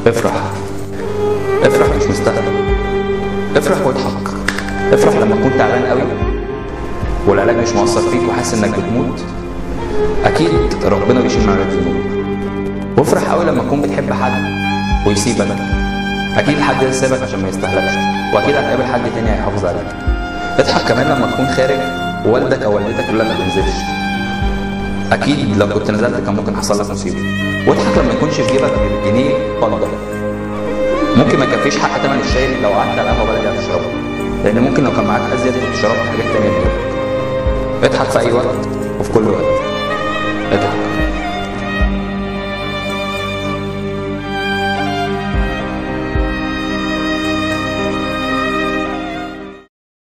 افرح. افرح مش مستاهل. افرح واضحك. افرح لما تكون تعبان قوي والعلاج مش مؤثر فيك وحاسس انك بتموت. اكيد ربنا بيشيل معاك الذنوب. وافرح قوي لما تكون بتحب حد ويسيبك. اكيد الحد ده سابك عشان ما يستاهلكش، واكيد هتقابل حد تاني هيحافظ عليك. اضحك كمان لما تكون خارج ووالدك او والدتك يقول لك ما تنزلش. اكيد لو كنت نزلت كان ممكن حصل لك مصيبه. واضحك لما يكونش في جيبك جنيه فضه ممكن ما يكفيش حق ثمن الشاي لو قعدت على القهوه بلدي هتشربه، لان ممكن لو كان معاك ازيد كنت شربت حاجات تانيه دلوقتي. اضحك في اي وقت وفي كل وقت.